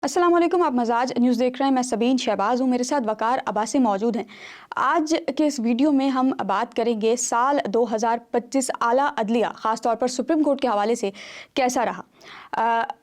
अस्सलाम वालेकुम। आप मजाज न्यूज़ देख रहे हैं। मैं सबीन शहबाज हूँ, मेरे साथ वकार अब्बासी मौजूद हैं। आज के इस वीडियो में हम बात करेंगे साल 2025 आला अदलिया ख़ास तौर पर सुप्रीम कोर्ट के हवाले से कैसा रहा।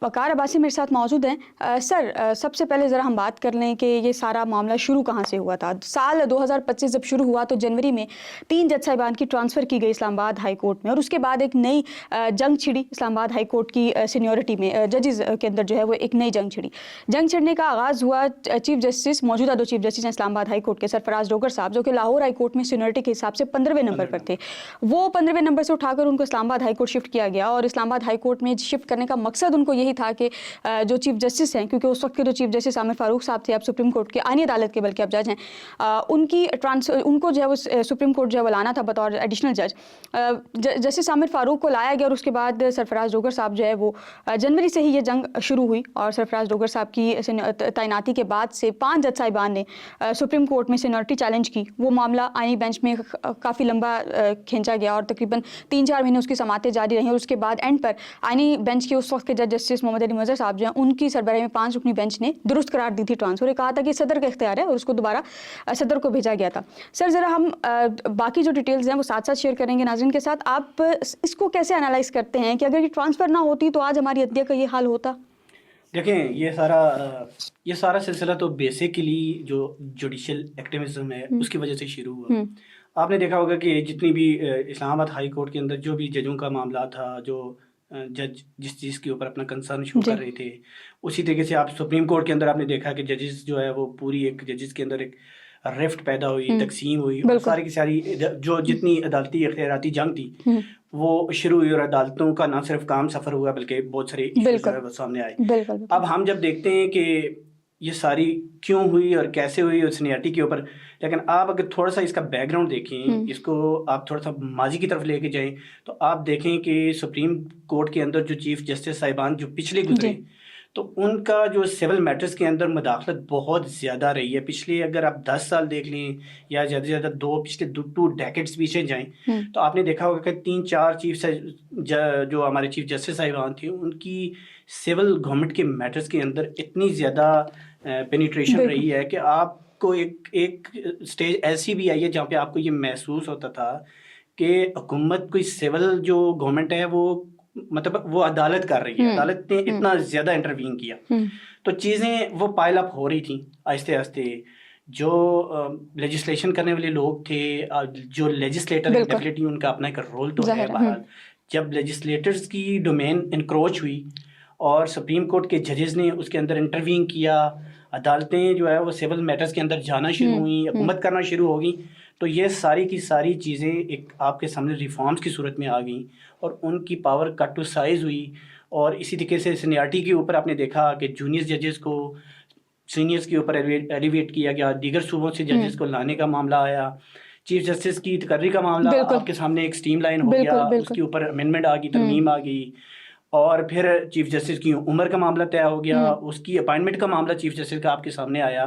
वकार अब्बासी मेरे साथ मौजूद हैं। सर, सबसे पहले ज़रा हम बात कर लें कि ये सारा मामला शुरू कहाँ से हुआ था। साल 2025 जब शुरू हुआ तो जनवरी में 3 जज साहिबान की ट्रांसफ़र की गई इस्लामाबाद हाई कोर्ट में, और उसके बाद एक नई जंग छिड़ी इस्लामाबाद हाई कोर्ट की सीनियरिटी में। जजेस के अंदर जो है वो एक नई जंग छिड़ी। जंग छिड़ने का आगाज़ हुआ चीफ जस्टिस, मौजूदा 2 चीफ जस्टिस हैं इस्लामाबाद हाई कोर्ट के, सरफराज डोगर साहब, जो कि लाहौर हाई कोर्ट में सीनियरिटी के हिसाब से 15वें नंबर पर थे। वो 15वें नंबर से उठाकर उनको इस्लामाबाद हाई कोर्ट शिफ्ट किया गया, और इस्लामाबाद हाई कोर्ट में शिफ्ट करने का मकसद उनको यही था कि जो चीफ जस्टिस हैं, क्योंकि उस वक्त के जो चीफ जस्टिस आमिर फारूक साहब थे, अब सुप्रीम कोर्ट के आईनी अदालत के बल्कि अब जज हैं, उनको जो है वो सुप्रीम कोर्ट जो है वो लाना था बतौर एडिशनल जज। जस्टिस आमिर फारूक को लाया गया, और उसके बाद सरफराज डोगर साहब जो है वो जनवरी से ही ये जंग शुरू हुई, और सरफराज डोगर साहब की तैनाती के बाद से 5 जज साहिबान ने सुप्रीम कोर्ट में सीनियरिटी चैलेंज की। वो मामला आईनी बेंच में काफ़ी लंबा खींचा गया, और तकरीबन 3-4 महीने उसकी समातें जारी रहीं, और उसके बाद एंड पर आईनी बेंच के उस वक्त के जज जस्टिस मोहम्मद अली मजहर साहब जो हैं, उनकी सरबराही में 5 रुकनी बेंच ने दुरुस्त करार दी थी ट्रांसफर। ये कहा था कि सदर का इख्तियार है, और उसको दोबारा सदर को भेजा गया था। सर, ज़रा हम बाकी जो डिटेल्स हैं वो साथ साथ शेयर करेंगे नाज़रीन के साथ। आप इसको कैसे एनालाइज करते हैं कि अगर ये ट्रांसफ़र ना होती तो आज हमारी अदलिया का ये हाल होता? देखें, ये सारा सिलसिला तो बेसिकली जो जुडिशल एक्टिविज्म है उसकी वजह से शुरू हुआ। आपने देखा होगा कि जितनी भी इस्लामाबाद हाई कोर्ट के अंदर जो भी जजों का मामला था, जो जज जिस चीज़ के ऊपर अपना कंसर्न शो कर रहे थे, उसी तरीके से आप सुप्रीम कोर्ट के अंदर आपने देखा कि जजेस जो है वो पूरी एक जजेस के अंदर एक रिफ्ट पैदा हुई, तकसीम हुई, और सारी की सारी जो जितनी अदालती इख्तियाराती जंग थी वो शुरू हुई, और अदालतों का ना सिर्फ काम सफ़र हुआ बल्कि बहुत सारे इश्यूज जो है वो सामने आए। अब हम जब देखते हैं कि ये सारी क्यों हुई और कैसे हुई और सीनियरिटी के ऊपर, लेकिन आप अगर थोड़ा सा इसका बैकग्राउंड देखें, इसको आप थोड़ा सा माजी की तरफ लेके जाएं, तो आप देखें कि सुप्रीम कोर्ट के अंदर जो चीफ जस्टिस साहिबान जो पिछले गुजरे, तो उनका जो सिविल मैटर्स के अंदर मुदाखलत बहुत ज़्यादा रही है। पिछले अगर आप 10 साल देख लें, या ज़्यादा से ज़्यादा पिछले 2 डेकेड्स पीछे जाएं, तो आपने देखा होगा कि 3-4 जो हमारे चीफ जस्टिस साहिबान थे, उनकी सिविल गवर्नमेंट के मैटर्स के अंदर इतनी ज़्यादा पेनिट्रेशन रही है कि आपको एक स्टेज ऐसी भी आई है जहाँ पे आपको ये महसूस होता था कि हुकूमत कोई सिविल जो गवर्नमेंट है वो मतलब वो अदालत कर रही है, अदालत ने इतना ज़्यादा इंटरवीन किया, तो चीज़ें वो पाइल अप हो रही थी आहिस्ते आहिस्ते। जो लेजिस्लेशन करने वाले लोग थे, जो लेजिस्लेटर है, डेफिनेटली उनका अपना एक रोल तो है। बहरहाल जब लेजिस्लेटर्स की डोमेन इंक्रोच हुई और सुप्रीम कोर्ट के जजेस ने उसके अंदर इंटरवीन किया, अदालतें जो है वो सिविल मैटर्स के अंदर जाना शुरू हुई, हुकूमत करना शुरू हो गई, तो ये सारी की सारी चीज़ें एक आपके सामने रिफॉर्म्स की सूरत में आ गई, और उनकी पावर कट टू साइज़ हुई। और इसी तरीके से सीनियरिटी के ऊपर आपने देखा कि जूनियर जजेस को सीनियर्स के ऊपर एलिवेट किया गया, दीगर सूबों से जजेस को लाने का मामला आया, चीफ जस्टिस की तकर्री का मामला आपके सामने एक स्ट्रीम लाइन हो गया, उसके ऊपर अमेंडमेंट आ गई, तरमीम आ गई, और फिर चीफ जस्टिस की उम्र का मामला तय हो गया, उसकी अपॉइंटमेंट का मामला चीफ जस्टिस का आपके सामने आया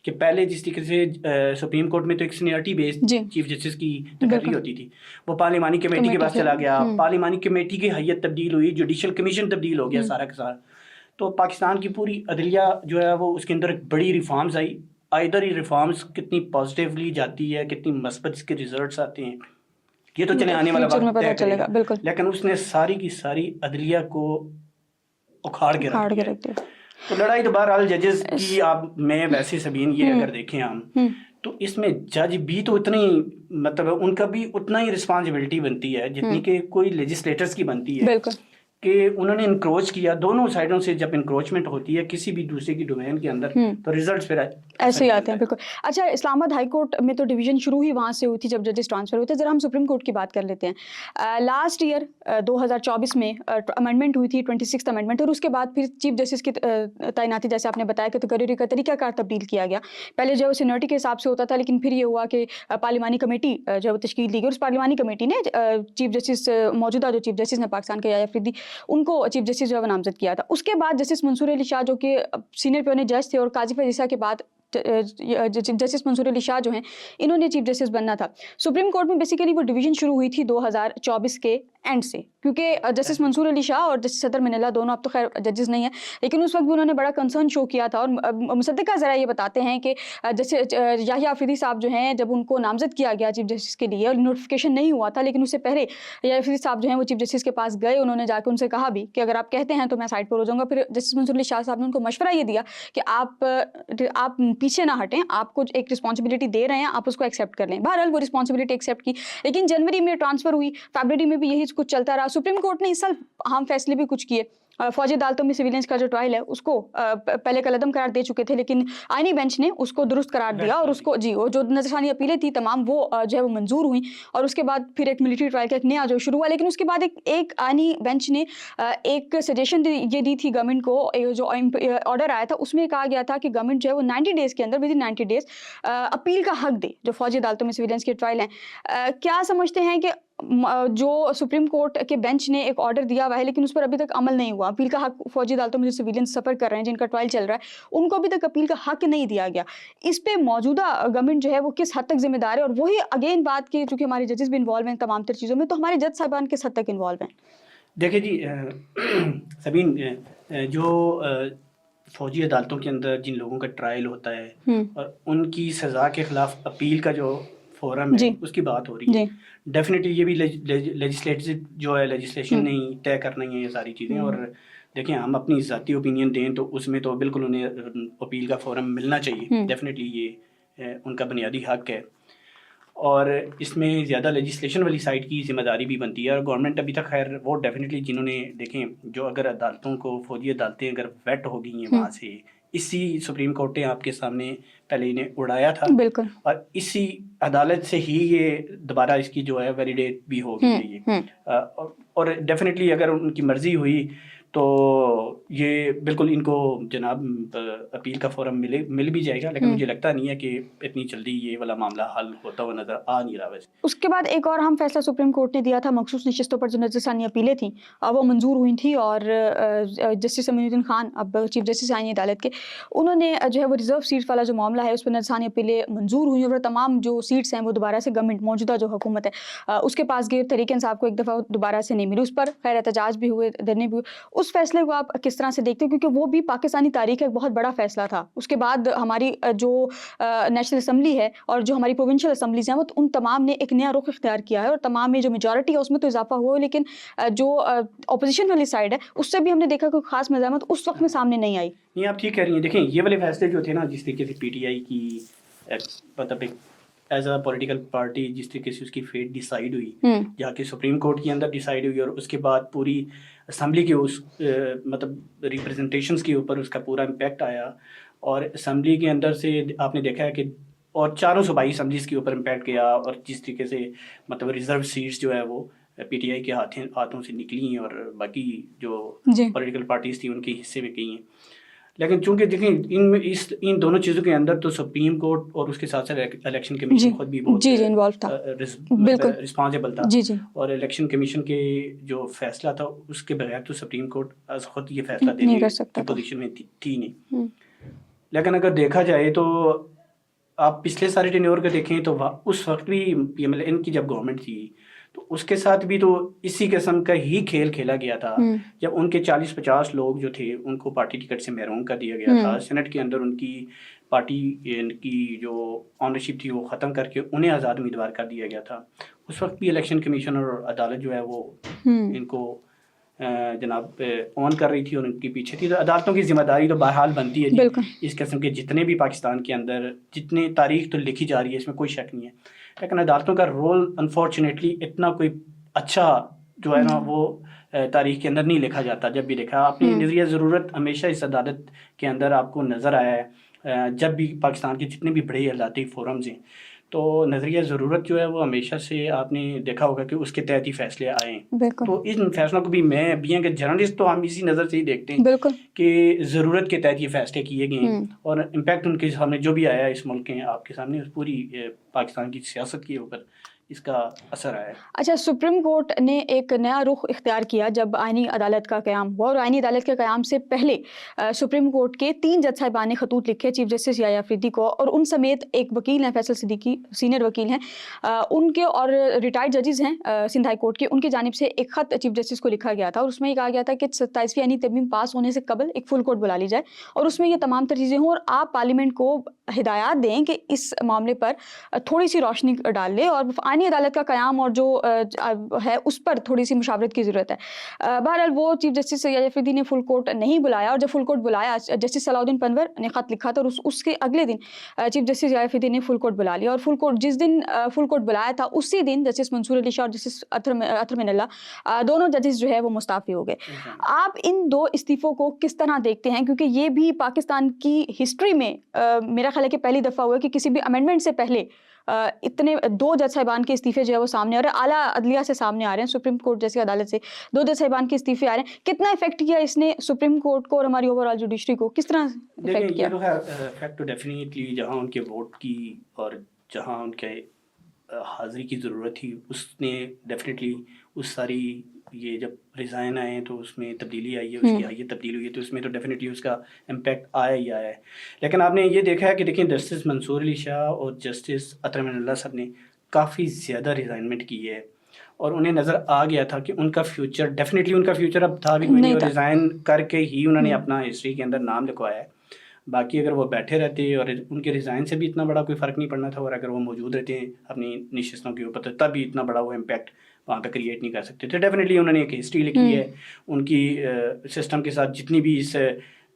कि पहले जिस तरीके से सुप्रीम कोर्ट में तो एक सीनियरिटी बेस्ड चीफ जस्टिस की तकर्री होती थी, वो पार्लिमानी कमेटी के पास चला गया, पार्लिमानी कमेटी की हैयत तब्दील हुई, जुडिशल कमीशन तब्दील हो गया सारा का सारा। तो पाकिस्तान की पूरी अदलिया जो है वो उसके अंदर एक बड़ी रिफॉर्म्स आई। इधर ही रिफॉर्म्स कितनी पॉजिटिवली जाती है, कितनी मस्बत इसके रिजल्ट्स आते हैं, ये तो चले आने वाला वक्त तय करेगा, लेकिन उसने सारी की सारी अदलिया को उखाड़ के रख दिया। तो लड़ाई तो बहरहाल जजेस की आप मैं वैसे सबीन ये अगर देखें हम, तो इसमें जज भी तो उतनी मतलब उनका भी उतना ही रिस्पॉन्सिबिलिटी बनती है जितनी कि कोई लेजिस्लेटर्स की बनती है, कि उन्होंने इंक्रोच किया। दोनों साइडों से जब इंक्रोचमेंट होती है किसी भी दूसरे की डोमेन के अंदर, तो रिजल्ट्स फिर ऐसे ही आते हैं। बिल्कुल। अच्छा, इस्लामाबाद हाई कोर्ट में तो डिवीजन शुरू ही वहाँ से हुई थी जब जजेस ट्रांसफर हुए थे। ज़रा हम सुप्रीम कोर्ट की बात कर लेते हैं। लास्ट ईयर 2024 में अमेंडमेंट हुई थी, 26th अमेंडमेंट, और उसके बाद फिर चीफ जस्टिस की तैनाती, जैसे आपने बताया कि तकरीरी का तरीकाकार तब्दील किया गया। पहले जो सीनियरिटी के हिसाब से होता था, लेकिन फिर ये हुआ कि पार्लिमानी कमेटी जो तश्कील दी गई, उस पार्लिमानी कमेटी ने चीफ जस्टिस मौजूदा जो चीफ जस्टिस ने पाकिस्तान के याया अफरीदी, उनको चीफ जस्टिस जो है नामजद किया था। उसके बाद जस्टिस मंसूर अली शाह जो कि सीनियर प्योने जज थे और काजी फैज़ ईसा के बाद जस्टिस मंसूर अली शाह जो हैं इन्होंने चीफ जस्टिस बनना था। सुप्रीम कोर्ट में बेसिकली वो डिवीजन शुरू हुई थी 2024 के एंड से, क्योंकि जस्टिस मंसूर अली शाह और जस्टिस सदर मिनल्ला दोनों अब तो खैर जजेस नहीं है, लेकिन उस वक्त भी उन्होंने बड़ा कंसर्न शो किया था। और मुसद्दिका ज़रा ये बताते हैं कि जस्टिस याहिया अफरीदी साहब जो हैं जब उनको नामजद किया गया चीफ जस्टिस के लिए और नोटिफिकेशन नहीं हुआ था, लेकिन उससे पहले याहिया अफरीदी साहब जो हैं वो चीफ जस्टिस के पास गए, उन्होंने जाकर उनसे कहा भी कि अगर आप कहते हैं तो मैं साइड पर हो जाऊँगा। फिर जस्टिस मंसूर अली शाह साहब ने उनको मशवरा ये दिया कि आप पीछे ना हटें, आपको एक रिस्पॉन्सिबिलिटी दे रहे हैं, आप उसको एक्सेप्ट कर लें। बहरहाल वो रिस्पॉन्सिबिलिटी एक्सेप्ट की, लेकिन जनवरी में ट्रांसफर हुई, फरवरी में भी यही कुछ चलता रहा। सुप्रीम कोर्ट ने इस साल अहम फैसले भी कुछ किए। फौजी अदालतों में सिविलियंस का जो ट्रायल है उसको पहले कलअदम करार दे चुके थे, लेकिन आईनी बेंच ने उसको दुरुस्त करार दिया और उसको वो जो नजरसानी अपीलें थी तमाम वो जो है वो मंजूर हुई। और उसके बाद फिर एक मिलिट्री ट्रायल का एक नया जो शुरू हुआ, लेकिन उसके बाद एक आईनी बेंच ने एक सजेशन ये दी थी गवर्नमेंट को, जो ऑर्डर आया था उसमें कहा गया था कि गवर्नमेंट जो है वो 90 डेज के अंदर, विद इन 90 डेज अपील का हक दे जो फौजी अदालतों में सिविलियंस के ट्रायल हैं। क्या समझते हैं कि जो सुप्रीम कोर्ट के बेंच ने एक ऑर्डर दिया हुआ है लेकिन उस पर अभी तक अमल नहीं हुआ, अपील का हक फौजी अदालतों में जो सिविलियन सफ़र कर रहे हैं जिनका ट्रायल चल रहा है उनको अभी तक अपील का हक नहीं दिया गया, इस पे मौजूदा गवर्नमेंट जो है वो किस हद तक जिम्मेदार है? और वही अगेन बात की, चूँकि हमारे जजेस भी इन्वॉल्व हैं तमाम तर चीज़ों में, तो हमारे जज साहिबान किस हद तक इन्वॉल्व हैं? देखिए जी सबीन, जो फौजी अदालतों के अंदर जिन लोगों का ट्रायल होता है और उनकी सज़ा के ख़िलाफ़ अपील का जो फोरम है उसकी बात हो रही है। डेफिनेटली ये भी लेजिस्लेटिव जो है लेजिस्लेशन नहीं तय करनी है ये सारी चीज़ें। और देखिए हम अपनी ज़ाती ओपिनियन दें तो उसमें तो बिल्कुल उन्हें अपील का फोरम मिलना चाहिए, डेफिनेटली ये उनका बुनियादी हक है। और इसमें ज़्यादा लेजिस्लेशन वाली साइड की जिम्मेदारी भी बनती है। और गवर्नमेंट अभी तक खैर वो डेफिनेटली जिन्होंने देखें जो अगर अदालतों को फौजी अदालतें अगर वेट हो गई हैं वहाँ से, इसी सुप्रीम कोर्ट ने आपके सामने पहले इन्हें उड़ाया था बिल्कुल, और इसी अदालत से ही ये दोबारा इसकी जो है वैलिडेट भी हो गई है ये। और डेफिनेटली अगर उनकी मर्जी हुई तो ये बिल्कुल इनको जनाब अपील का फोरम मिल भी जाएगा, लेकिन मुझे लगता नहीं है कि इतनी जल्दी ये वाला मामला हल होता हुआ नज़र आ नहीं रहा। वैसे उसके बाद एक और हम फैसला सुप्रीम कोर्ट ने दिया था, मखसूस नशिस्तों पर जो नजरसानी अपीलें थी वो मंजूर हुई थी और जस्टिस अमीनुद्दीन खान अब चीफ जस्टिस आईनी अदालत के, उन्होंने जो है वो रिजर्व सीट वाला जो मामला है उस पर नजरसानी अपीलें मंजूर हुई और तमाम जो सीट्स हैं वो दोबारा से गवर्नमेंट मौजूदा जो हुकूमत है उसके पास गए। तरीके इंसाफ को एक दफ़ा दोबारा से नहीं मिली, उस पर खैर एहतजाज भी हुए, धरने भी हुए। उस फैसले को आप किस तरह से देखते हो, क्योंकि वो भी पाकिस्तानी तारीख का एक बहुत बड़ा फैसला था। उसके बाद हमारी जो नेशनल असम्बली है और जो हमारी प्रोविंशियल असम्बलीज हैं वो उन तमाम ने एक नया रुख इख्तियार किया है और तमाम में जो मेजॉरिटी है उसमें तो इजाफा हुआ है, लेकिन जो अपोजिशन वाली साइड है उससे भी हमने देखा कोई खास मज़ामत उस वक्त में सामने नहीं आई। नहीं, आप ठीक कह रही हैं। देखें ये वाले फैसले जो थे ना, जिस तरीके से पीटीआई की मतलब एज अ पॉलिटिकल पार्टी जिस तरीके से उसकी फेट डिसाइड हुई जाके सुप्रीम कोर्ट के अंदर डिसाइड हुई और उसके बाद पूरी असम्बली के उस मतलब रिप्रेजेंटेशंस के ऊपर उसका पूरा इम्पैक्ट आया और असम्बली के अंदर से आपने देखा है कि और चारों सूबाई असम्बलीज़ के ऊपर इम्पैक्ट गया और जिस तरीके से मतलब रिजर्व सीट्स जो है वो पीटीआई के हाथों से निकली हैं और बाकी जो पॉलिटिकल पार्टीज़ थी उनके हिस्से में गई हैं। लेकिन चूंकि देखें इन दोनों चीज़ों के अंदर तो सुप्रीम कोर्ट और उसके साथ साथ इलेक्शन कमीशन खुद भी बहुत इन्वॉल्व था, बिल्कुल रिस्पॉन्सिबल था। और इलेक्शन कमीशन के जो फैसला था उसके बगैर तो सुप्रीम कोर्ट खुद ये फैसला देने की पोजीशन में थी नहीं। लेकिन अगर देखा जाए तो आप पिछले सारे टेन्योर का देखें तो उस वक्त भी PMLN की जब गवर्नमेंट थी तो उसके साथ भी तो इसी किस्म का ही खेल खेला गया था। जब उनके 40-50 लोग जो थे उनको पार्टी टिकट से महरूम कर दिया गया था, सेनेट के अंदर उनकी पार्टी की जो ऑनरशिप थी वो ख़त्म करके उन्हें आज़ाद उम्मीदवार कर दिया गया था। उस वक्त भी इलेक्शन कमीशन और अदालत जो है वो इनको जनाब ऑन कर रही थी और उनके पीछे थी। तो अदालतों की जिम्मेदारी तो बहरहाल बनती है जी। इस किस्म के जितने भी पाकिस्तान के अंदर जितनी तारीख तो लिखी जा रही है इसमें कोई शक नहीं है, लेकिन अदालतों का रोल अनफॉर्चुनेटली इतना कोई अच्छा जो है ना वो तारीख के अंदर नहीं लिखा जाता। जब भी लिखा अपनी नज़रिया ज़रूरत हमेशा इस अदालत के अंदर आपको नज़र आया है। जब भी पाकिस्तान के जितने भी बड़े अदालती फोरम्स हैं तो नज़रिया ज़रूरत जो है वो हमेशा से आपने देखा होगा कि उसके तहत ही फैसले आए हैं। तो इन फैसलों को भी मैं भी हैं कि जर्नलिस्ट तो हम इसी नज़र से ही देखते हैं कि ज़रूरत के तहत ये फैसले किए गए हैं और इम्पैक्ट उनके सामने जो भी आया है इस मुल्क के आपके सामने उस पूरी पाकिस्तान की सियासत के ऊपर इसका असर आया है? अच्छा, सुप्रीम कोर्ट ने एक नया रुख इख्तियार किया जब आईनी अदालत का क़याम हुआ, और आईनी अदालत के क़याम से पहले सुप्रीम कोर्ट के 3 जज साहिबान ने खतूत लिखे चीफ जस्टिस याया अफरीदी को, और उन समेत एक वकील हैं फैसल सिद्दीकी, सीनियर वकील हैं, उनके और रिटायर्ड जजेस हैं सिंध हाई कोर्ट के, उनकी जानिब से एक ख़त चीफ जस्टिस को लिखा गया था, और उसमें ये कहा गया था कि 27वीं आईनी तरमीम पास होने से कबल एक फुल कोर्ट बुला ली जाए, और उसमें ये तमाम तर चीज़ें हों, और आप पार्लियामेंट को हिदायत दें कि इस मामले पर थोड़ी सी रोशनी डाल ले, और आईनी अदालत का क़याम और जो है उस पर थोड़ी सी मुशावरत की ज़रूरत है। बहरहाल वो चीफ जस्टिस याया अफरीदी ने फुल कोर्ट नहीं बुलाया, और जब फुल कोर्ट बुलाया जस्टिस सलाउद्दीन पनवर ने ख़त लिखा था, और उसके अगले दिन चीफ जस्टिस याया अफरीदी ने फुल कोर्ट बुला लिया, और फुल कोर्ट जिस दिन फुल कोर्ट बुलाया था उसी दिन जस्टिस मंसूर अली शाह और जस्टिस अतर मिनल्ला दोनों जजेस जो है वो मुस्ताफ़ी हो गए। आप इन 2 इस्तीफ़ों को किस तरह देखते हैं, क्योंकि ये भी पाकिस्तान की हिस्ट्री में मेरा ख्याल है कि पहली दफ़ा हुआ कि किसी भी अमेंडमेंट से पहले इतने 2 जज साहिबान के इस्तीफे जो है वो सामने आ रहे हैं, आला अदलिया से सामने आ रहे हैं, सुप्रीम कोर्ट जैसी अदालत से 2 जज साहिबान के इस्तीफे आ रहे हैं। कितना इफेक्ट किया इसने सुप्रीम कोर्ट को और हमारी ओवरऑल जुडिशरी को, किस तरह इफेक्ट किया? ये तो है इफेक्ट तो डेफिनेटली, जहाँ उनके वोट की और जहाँ उनके हाज़िरी की ज़रूरत थी उसने डेफिनेटली उस सारी, ये जब रिज़ाइन आए तो उसमें तब्दीली आई है, उसकी आई तब्दीली हुई है, तो उसमें तो डेफिनेटली उसका इम्पैक्ट आया ही आया है। लेकिन आपने ये देखा है कि देखिए जस्टिस मंसूर अली शाह और जस्टिस अतर मिनल्ला साहब ने काफ़ी ज़्यादा रिज़ाइनमेंट की है, और उन्हें नज़र आ गया था कि उनका फ्यूचर, डेफिनेटली उनका फ्यूचर अब था भी नहीं, और रिज़ाइन करके ही उन्होंने अपना हिस्ट्री के अंदर नाम लिखवाया है। बाकी अगर वो बैठे रहते और उनके रिज़ाइन से भी इतना बड़ा कोई फ़र्क नहीं पड़ना था, और अगर वो मौजूद रहते हैं अपनी नशिस्तों के ऊपर, तब भी इतना बड़ा वो इम्पैक्ट वहाँ पे क्रिएट नहीं कर सकते थे। डेफिनेटली उन्होंने एक हिस्ट्री लिखी है, उनकी सिस्टम के साथ जितनी भी इस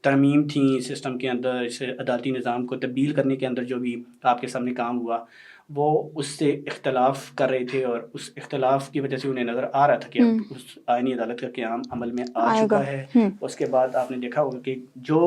तरमीम थी सिस्टम के अंदर, इस अदालती निज़ाम को तब्दील करने के अंदर जो भी आपके सामने काम हुआ, वो उससे इख्तलाफ कर रहे थे, और उस इख्तलाफ की वजह से उन्हें नज़र आ रहा था कि अब उस आईनी अदालत का क़याम अमल में आ चुका है। उसके बाद आपने देखा होगा कि जो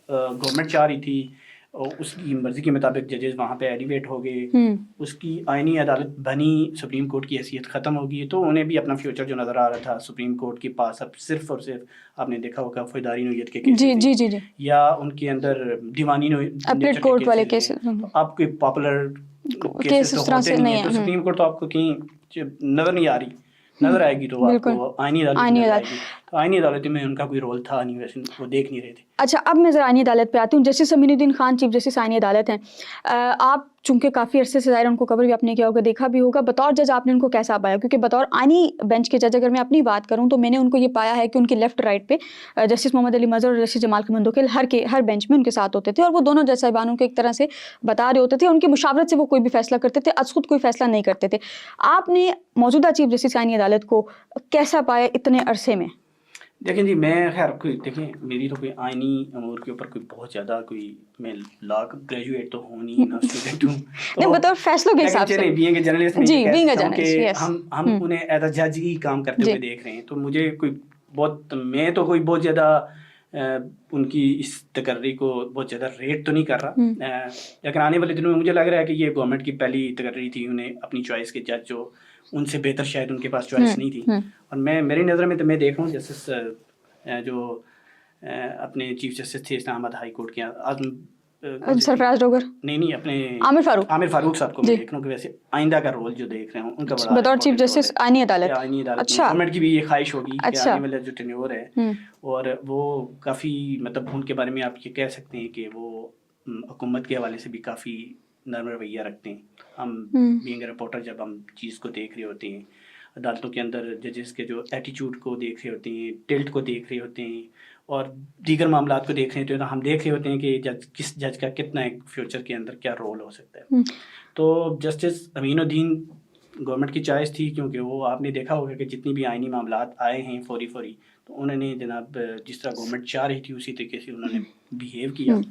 गवर्नमेंट चाह रही थी उसकी मर्ज़ी के मुताबिक जजेस वहाँ पे एलिवेट हो गए, उसकी आईनी अदालत बनी, सुप्रीम कोर्ट की हैसियत ख़त्म हो गई, तो उन्हें भी अपना फ्यूचर जो नज़र आ रहा था सुप्रीम कोर्ट के पास अब सिर्फ और सिर्फ आपने देखा होगा फौजदारी नोयत के केसेस या उनके अंदर दीवानी अपील कोर्ट वाले केसेस, आपके पॉपुलर केसेस तो होते नहीं है, तो सुप्रीम कोर्ट तो आपको कहीं नज़र नहीं आ रही, नज़र आएगी तो आपको आईनी अदालत, तो आईनी अदालत में उनका कोई रोल था नहीं, वैसे वो देख नहीं रहे थे। अच्छा, अब मैं ज़रा आईनी अदालत पे आती हूँ। Justice Aminuddin Khan chief justice आईनी अदालत हैं, आप चूँकि काफ़ी अरसे से ज़ाहिर उनको कवर भी आपने किया होगा, देखा भी होगा, बतौर जज आपने उनको कैसा पाया? क्योंकि बतौर आईनी बेंच के जज अगर मैं अपनी बात करूँ तो मैंने उनको ये पाया है कि उनके लेफ्ट राइट पे जस्टिस मोहम्मद अली मज़हर और जस्टिस जमाल खलील मुंदकिल हर बेंच में उनके साथ होते थे, और वो दोनों जज साहिबानों को एक तरह से बता रहे होते थे, उनकी मुशावरत से वो कोई भी फैसला करते थे, आज खुद कोई फैसला नहीं करते थे। आपने मौजूदा चीफ जस्टिस आईनी अदालत को कैसा पाया इतने अरसे में? देखें जी, मैं खैर कोई देखें, मेरी तो कोई आईनी अमूर के ऊपर कोई बहुत ज़्यादा कोई, मैं लॉ ग्रेजुएट तो हूँ नहीं, ना स्टूडेंट हूँ, तो बतौर फैसलों के हिसाब से बीइंग ए जर्नलिस्ट जी, बीइंग ए जर्नलिस्ट हम उन्हें एज अ जज ही काम करते हुए देख रहे हैं, तो मुझे कोई बहुत, मैं तो कोई बहुत ज़्यादा उनकी इस तकर्री को बहुत ज़्यादा रेट तो नहीं कर रहा, लेकिन आने वाले दिनों में मुझे लग रहा है कि ये गवर्नमेंट की पहली तकर्री थी, उन्हें अपनी चॉइस के जज जो उनसे बेहतर शायद उनके पास चॉइस नहीं थी, और मैं मेरी नज़र में तो मैं देख रहा हूँ जस्टिस जो अपने चीफ जस्टिस थे इस्लामाबाद हाई कोर्ट के सरफराज डोगर, नहीं अपने आमिर फारूक साहब को मैं देख रहा हूँ कि वैसे आइंदा का रोल जो देख रहे हैं उनका बड़ा बतौर चीफ जस्टिस आईनी अदालत, अच्छा, गवर्नमेंट की भी ये ख्वाहिश होगी कि आने वाला जो टेन्योर है, और वो काफ़ी, मतलब उनके बारे में आप ये कह सकते हैं कि वो हुकूमत के हवाले से भी काफ़ी नरम रवैया रखते हैं। हम बीइंग ए रिपोर्टर जब हम चीज़ को देख रहे होते हैं, अदालतों के अंदर जजेस के जो एटीट्यूड को देख रहे होते हैं, टिल्ट को देख रहे होते हैं, और दीगर मामलात को देख रहे होते हैं, तो हम देख रहे होते हैं कि किस जज का कितना एक फ्यूचर के अंदर क्या रोल हो सकता है। तो जस्टिस अमीनुद्दीन गवर्नमेंट की चॉइस थी, क्योंकि वो आपने देखा होगा कि जितनी भी आईनी मामलात आए हैं फौरी तो उन्होंने जनाब जिस तरह गवर्नमेंट चाह रही थी उसी तरीके से उन्होंने बिहेव किया,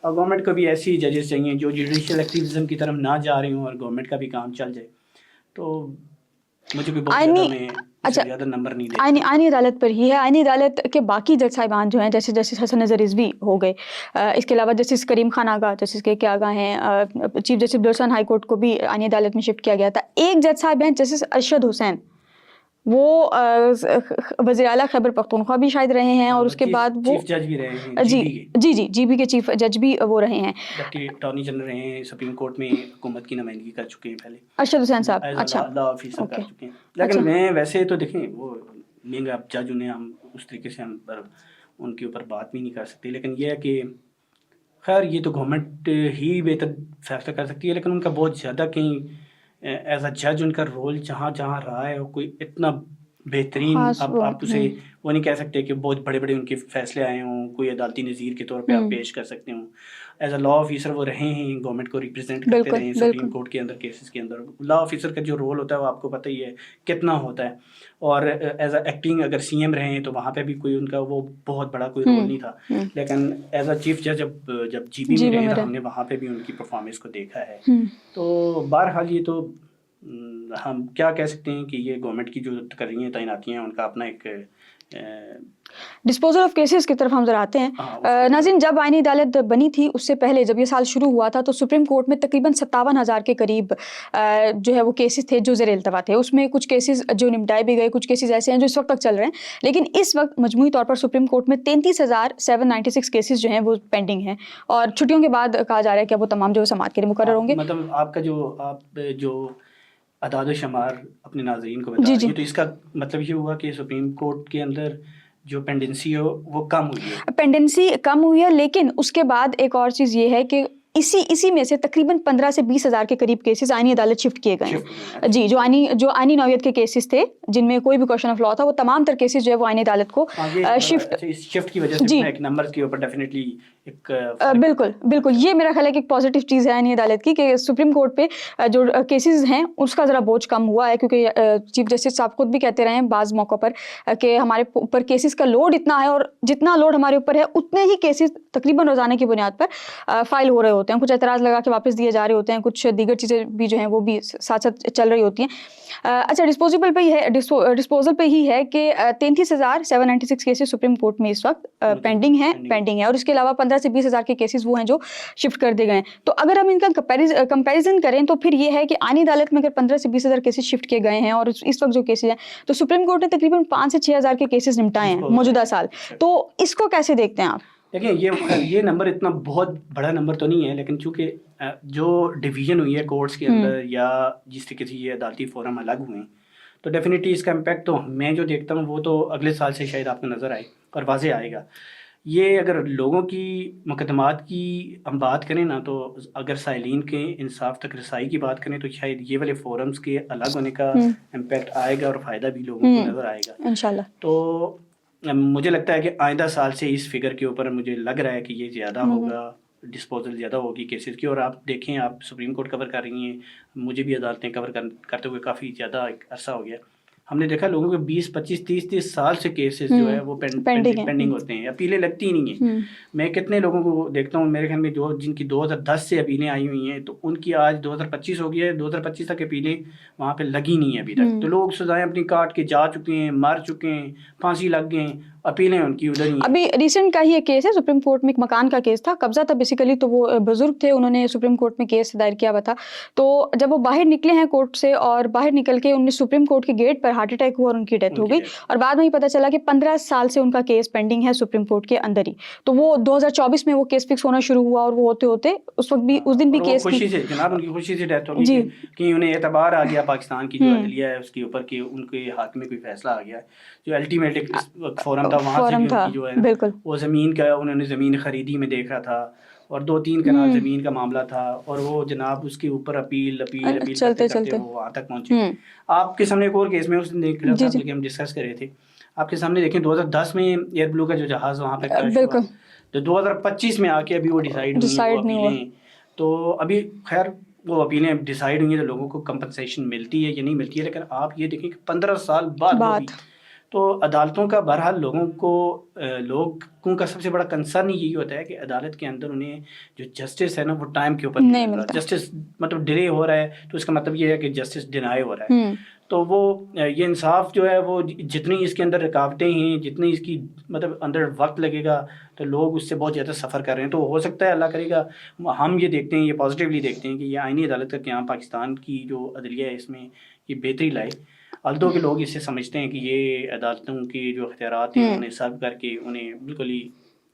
और गवर्नमेंट को भी ऐसी जजेस चाहिए जो जुडिशल एक्टिविज़म की तरफ ना जा रहे हों और गवर्नमेंट का भी काम चल जाए। तो मुझे भी बहुत ज़्यादा नंबर नहीं देते। आईनी अदालत पर ही है। आईनी अदालत के बाकी जज साहिबान जो हैं, जैसे जस्टिस हसन नज़र रिजवी हो गए, इसके अलावा जस्टिस करीम खान आगा, जस्टिस के आगा हैं, chief justice Balochistan high court को भी आईनी अदालत में शिफ्ट किया गया था। एक जज साहिब हैं जस्टिस अरशद हुसैन, वो वज़ीर आला खैबर पख्तूनख्वा भी शायद रहे हैं और उसके बाद वो चीफ जज भी रहे हैं जी जीबी के चीफ जज भी वो रहे हैं। डिप्टी अटॉर्नी जनरल रहे हैं, सुप्रीम कोर्ट में हुकूमत की नुमाइंदगी कर चुके हैं पहले, अरशद हुसैन साहब। एज अच्छा, लॉ ऑफिसर कर ओके, चुके हैं। लेकिन अच्छा। मैं वैसे तो देखें वो नहीं, अब जज उन्हें हम उस तरीके से हम पर उनके ऊपर बात भी नहीं कर सकते, लेकिन यह है कि खैर ये तो गवर्नमेंट ही बेहतर फैसला कर सकती है, लेकिन उनका बहुत ज़्यादा कहीं एज अ जज उनका रोल जहाँ जहाँ रहा है वो कोई इतना बेहतरीन खास अब वो आप उसे वो नहीं कह सकते कि बहुत बड़े बड़े उनके फैसले आए हों, कोई अदालती नज़ीर के तौर पे आप पेश कर सकते हो। एज अ लॉ ऑफिसर वो रहे हैं, गवर्नमेंट को रिप्रेजेंट करते बिल्कुल रहे हैं सुप्रीम बिल्कुल कोर्ट के अंदर, केसेस के अंदर। लॉ ऑफिसर का जो रोल होता है वो आपको पता ही है कितना होता है। और एज अ एक्टिंग अगर सीएम रहे हैं तो वहाँ पे भी कोई उनका वो बहुत बड़ा कोई रोल नहीं था, लेकिन एज अ चीफ जज जब जीबी में रहे तो हमने वहाँ पे भी उनकी परफॉर्मेंस को देखा है। तो बहरहाल ये तो हम क्या कह सकते हैं कि ये गवर्नमेंट की जो कर रही हैं तैनातियाँ हैं उनका अपना एक डिस्पोजल ऑफ केसेस की तरफ हम जरा आते हैं। नाज़रीन, जब आईनी अदालत बनी थी उससे पहले जब ये साल शुरू हुआ था तो सुप्रीम कोर्ट में तकरीबन 57,000 के करीब जो है वो केसेस थे जो ज़ेर इल्तवा थे। उसमें कुछ केसेस जो निपटाए भी गए, कुछ केसेस ऐसे हैं जो इस वक्त तक चल रहे हैं, लेकिन इस वक्त मजमूई तौर पर सुप्रीम कोर्ट में 33,796 केसेस जो हैं वो पेंडिंग हैं और छुट्टियों के बाद कहा जा रहा है कि वो तमाम जो समाअत के लिए मुकर्रर होंगे। मतलब आपका जो अदाद शुमार अपने नाज़रीन को बता रही है, तो इसका मतलब ये हुआ कि सुप्रीम कोर्ट के अंदर जो पेंडेंसी है वो कम हुई है। पेंडेंसी कम हुई है, लेकिन उसके बाद एक और चीज़ ये है कि इसी में से तकरीबन 15 से 20 हज़ार के करीब केसेस आईनी अदालत शिफ्ट किए गए हैं। जी, जो आईनी नौयत के केसेस थे जिनमें कोई भी क्वेश्चन ऑफ लॉ था, वो तमाम तर केसेस जो है वो आईनी अदालत को शिफ्ट की वजह से एक नंबर के ऊपर डेफिनेटली एक बिल्कुल ये मेरा ख्याल है कि एक पॉजिटिव चीज़ है आईनी अदालत की कि सुप्रीम कोर्ट पे जो केसेस हैं उसका ज़रा बोझ कम हुआ है, क्योंकि चीफ जस्टिस साहब खुद भी कहते रहे हैं बाज़ मौक़ों पर कि हमारे ऊपर केसेस का लोड इतना है और जितना लोड हमारे ऊपर है उतने ही केसेस तकरीबन रोज़ाना की बुनियाद पर फाइल हो रहे होते हैं। कुछ एतराज़ लगा के वापस दिए जा रहे होते हैं, कुछ दीगर चीज़ें भी जो हैं वो भी साथ साथ चल रही होती हैं। अच्छा, डिस्पोजल पे ही है कि 33,796 केसेस सुप्रीम कोर्ट में इस वक्त पेंडिंग है और इसके अलावा 15 से 20 हज़ार के केसेस वो हैं जो शिफ्ट कर दिए गए हैं। तो अगर हम इनका कंपैरिजन करें तो फिर ये है कि आईनी अदालत में अगर 15 से 20 हज़ार केसेस शिफ्ट किए गए हैं और इस वक्त जो केसेस हैं तो सुप्रीम कोर्ट ने तकरीबन 5 से 6 हज़ार के केसेस निपटाए हैं मौजूदा साल। तो इसको कैसे देखते हैं आप? देखिए ये नंबर इतना बहुत बड़ा नंबर तो नहीं है, लेकिन चूंकि जो डिवीज़न हुई है कोर्ट्स के अंदर या जिस तरीके से ये अदालती फोरम अलग हुए हैं, तो डेफिनेटली इसका इम्पैक्ट तो मैं जो देखता हूँ वो तो अगले साल से शायद आपको नज़र आए और वाज़े आएगा। ये अगर लोगों की मुकदमात की हम बात करें ना, तो अगर साइलिन के इंसाफ तक रसाई की बात करें तो शायद ये वाले फोरम्स के अलग होने का इम्पैक्ट आएगा और फ़ायदा भी लोगों को नज़र आएगा इंशाल्लाह। तो मुझे लगता है कि आइंदा साल से इस फिगर के ऊपर मुझे लग रहा है कि ये ज़्यादा होगा, डिस्पोजल ज़्यादा होगी केसेस की। और आप देखें, आप सुप्रीम कोर्ट कवर कर रही हैं, मुझे भी अदालतें कवर करते हुए काफ़ी ज़्यादा एक अरसा हो गया। हमने देखा लोगों के 20, 25, 30 साल से केसेस जो है वो पेंडिंग होते हैं, अपीलें लगती ही नहीं है। मैं कितने लोगों को देखता हूँ मेरे ख्याल में जो जिनकी 2010 से अपीलें आई हुई हैं, तो उनकी आज 2025 हो गया है, 2025 तक अपीलें वहाँ पे लगी नहीं है अभी तक। तो लोग सजाएं अपनी काट के जा चुके हैं, मर चुके हैं, फांसी लग गए, अपीलें उनकी उधर ही। अभी रिसेंट का ही एक केस है, सुप्रीम कोर्ट में एक मकान का केस था, कब्जा था बेसिकली। तो वो बुजुर्ग थे, उन्होंने सुप्रीम कोर्ट में केस दायर किया हुआ था। तो जब वो बाहर निकले हैं कोर्ट से और बाहर निकल के उन्हें सुप्रीम कोर्ट के गेट पर हार्ट अटैक हुआ और उनकी डेथ हो गई। और बाद में ही पता चला कि 15 साल से उनका केस पेंडिंग है सुप्रीम कोर्ट के अंदर ही। तो वो 2024 में वो केस फिक्स होना शुरू हुआ और वो होते होते उस वक्त भी उस दिन भी केस खुशी से जनाब उनकी खुशी से डेथ हो गई कि उन्हें एतबार आ गया पाकिस्तान की जो अदलिया है उसके ऊपर कि उनके हक में कोई फैसला आ गया। जो अल्टीमेट फोरम था वहाँ से भी जो है वो ज़मीन का उन्होंने ज़मीन खरीदी में देखा था और 2-3 कनाल ज़मीन का मामला था और वो जनाब उसके ऊपर अपील चलते वो वहाँ तक पहुँचे। आपके सामने एक और केस में उस दिन देख रहा था कि हम डिस्कस कर रहे थे, आपके सामने देखें 2010 में एयर ब्लू का जो जहाज़ वहाँ पे क्रैश हुआ, तो 2025 में आके अभी वो डिसाइड नहीं हुआ। तो अभी खैर वो अपीलें डिसाइड हुई हैं तो लोगों को कंपनसेशन मिलती है या नहीं मिलती है, लेकिन आप ये देखें कि 15 साल बाद तो अदालतों का बहरहाल लोगों का सबसे बड़ा कंसर्न यही होता है कि अदालत के अंदर उन्हें जो जस्टिस है ना वो टाइम के ऊपर नहीं मिलता। जस्टिस मतलब डिले हो रहा है तो इसका मतलब ये है कि जस्टिस डिनाई हो रहा है। तो वो ये इंसाफ जो है वो जितनी इसके अंदर रुकावटें हैं, जितनी इसकी मतलब अंदर वक्त लगेगा तो लोग उससे बहुत ज़्यादा सफ़र कर रहे हैं। तो हो सकता है अल्लाह करेगा हम ये देखते हैं, ये पॉजिटिवली देखते हैं कि ये आईनी अदालत का क़याम पाकिस्तान की जो अदलिया है इसमें ये बेहतरी लाए। अल्दो के लोग इससे समझते हैं कि ये अदालतों के जो अख्तियारात हैं उन्हें सर्व करके उन्हें बिल्कुल ही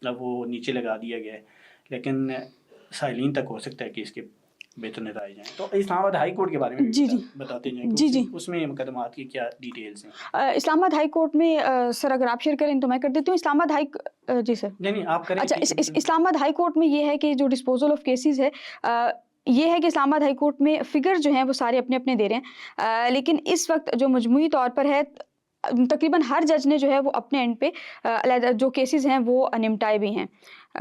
अब वो नीचे लगा दिया गया है, लेकिन साइलिन तक हो सकता है कि इसके बेहतर नतज जाएँ। तो इस्लामाबाद हाई कोर्ट के बारे में जी जी बताते जाएँ जी जी उसमें मुकदमात की क्या डिटेल्स हैं। इस्लामाबाद हाई कोर्ट में सर अगर आप शेयर करें तो मैं कर देती हूँ। इस्लामाबाद हाई जी सर नहीं आप करें अच्छा कि इस्लामाबाद हाई कोर्ट में ये है कि जो डिस्पोजल ऑफ केसेस है ये है कि इस्लामाबाद हाई कोर्ट में फिगर जो हैं वो सारे अपने अपने दे रहे हैं, लेकिन इस वक्त जो मजमूई तौर पर है तकरीबन हर जज ने जो है वो अपने एंड पे अलग जो केसेस हैं वो निपटाए भी हैं।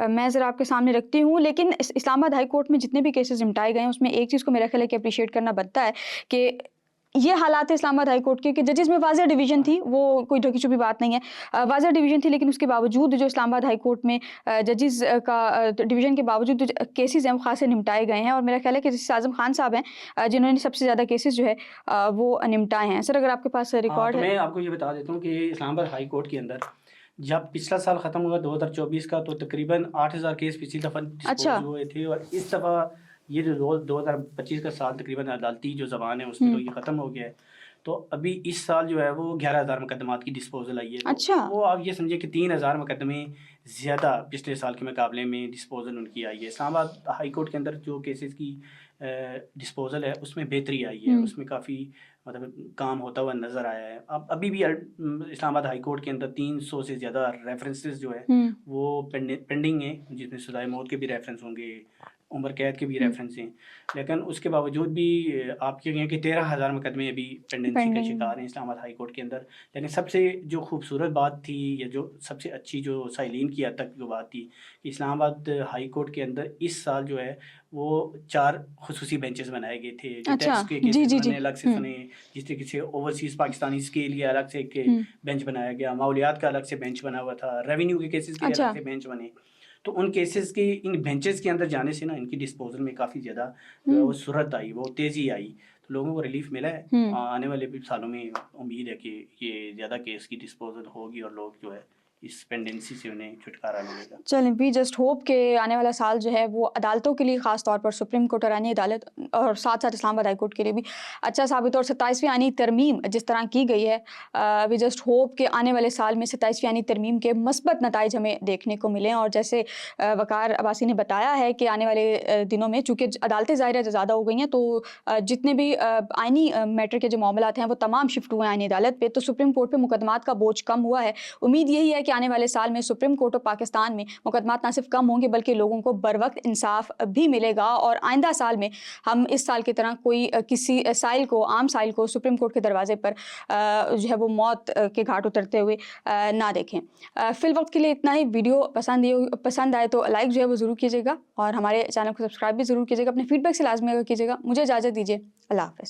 मैं ज़रा आपके सामने रखती हूँ, लेकिन इस्लामाबाद हाई कोर्ट में जितने भी केसेस निपटाए गए हैं उसमें एक चीज़ को मेरा ख्याल है कि अप्रिशिएट करना बनता है कि ये हालात है इस्लामाबाद हाई कोर्ट के कि जजेस में वाज़ेह डिवीज़न थी, वो कोई ढकी छुपी बात नहीं है। वाज़ेह डिवीज़न थी, लेकिन उसके बावजूद जो इस्लामाबाद हाई कोर्ट में जजेस का डिवीज़न के बावजूद जो केसेस हैं वो खासे निपटाए गए हैं, और मेरा ख्याल है कि जस्टिस आज़म खान साहब हैं जिन्होंने सबसे ज़्यादा केसेस जो है वो निपटाए हैं। सर अगर आपके पास रिकॉर्ड तो है। मैं आपको ये बता देता हूँ कि इस्लामाबाद हाई कोर्ट के अंदर जब पिछला साल ख़त्म हुआ 2024 का, तो तकरीबन 8000 केस पिछली दफ़ा डिस्पोज हुए थे, और इस दफ़ा ये जो 2025 का साल तकरीबन अदालती जो ज़बान है उसमें तो ये ख़त्म हो गया है। तो अभी इस साल जो है वो 11,000 मुकदमात की डिस्पोजल आई है। तो अच्छा वो आप ये समझिए कि 3,000 मुकदमे ज़्यादा पिछले साल के मुकाबले में डिस्पोजल उनकी आई है। इस्लामाबाद हाई कोर्ट के अंदर जो केसेस की डिस्पोजल है उसमें बेहतरी आई है, उसमें काफ़ी मतलब काम होता हुआ नज़र आया है। अब अभी भी इस्लामाबाद हाई कोर्ट के अंदर 300 से ज़्यादा रेफरेंसेस जो है वो पेंडिंग है, जिसमें सज़ाए मौत के भी रेफरेंस होंगे, उम्र कैद के भी रेफरेंस हैं, लेकिन उसके बावजूद भी आप ये कहें कि 13,000 मुकदमे अभी पेंडेंसी के शिकार हैं इस्लामाबाद हाई कोर्ट के अंदर। लेकिन सबसे जो खूबसूरत बात थी, या जो सबसे अच्छी जो साइलिन की हद तक जो बात थी, कि इस्लामाबाद हाई कोर्ट के अंदर इस साल जो है वो 4 खुसूसी बेंचेस बनाए गए थे। जो टैक्स के केसेस उन्होंने अलग से सुने, जिस तरीके से ओवरसीज़ पाकिस्तानीज़ के लिए अलग से एक बेंच बनाया गया, माहौलियात का अलग से बेंच बना हुआ था, रेवेन्यू के केसेस के अलग से बेंच बने। तो उन केसेस के इन बेंचेस के अंदर जाने से ना इनकी डिस्पोजल में काफ़ी ज़्यादा वो सूरत आई, वो तेज़ी आई, तो लोगों को रिलीफ मिला है। आने वाले भी सालों में उम्मीद है कि ये ज़्यादा केस की डिस्पोजल होगी और लोग जो है इस पेंडेंसी से उन्हें छुटकारा मिलेगा। चलें, वी जस्ट होप कि आने वाला साल जो है वो अदालतों के लिए ख़ास तौर पर सुप्रीम कोर्ट और आईनी अदालत और साथ साथ इस्लामाबाद हाई कोर्ट के लिए भी अच्छा साबित हो। और 27वीं आईनी तरमीम जिस तरह की गई है, वी जस्ट होप कि आने वाले साल में 27वीं आईनी तरमीम के मस्बत नताइज हमें देखने को मिलें। और जैसे वकार अब्बासी ने बताया है कि आने वाले दिनों में चूँकि अदालतें ज़ाहिर है ज़्यादा हो गई हैं, तो जितने भी आईनी मैटर के जो मामलात हैं वो तमाम शिफ्ट हुए हैं आईनी अदालत पे, तो सुप्रीम कोर्ट पे मुकदमात का बोझ कम हुआ है। उम्मीद यही है कि आने वाले साल में सुप्रीम कोर्ट ऑफ पाकिस्तान में मुकदमात ना सिर्फ कम होंगे बल्कि लोगों को बर वक्त इंसाफ भी मिलेगा, और आइंदा साल में हम इस साल की तरह कोई किसी साइल को, आम साइल को सुप्रीम कोर्ट के दरवाजे पर जो है वो मौत के घाट उतरते हुए ना देखें। फिल वक्त के लिए इतना ही। वीडियो पसंद आए तो लाइक जो है वो ज़रूर कीजिएगा, और हमारे चैनल को सब्सक्राइब भी ज़रूर कीजिएगा। अपने फीडबैक से लाजमी कीजिएगा। मुझे इजाज़त दीजिए। अल्लाह हाफ़िज़।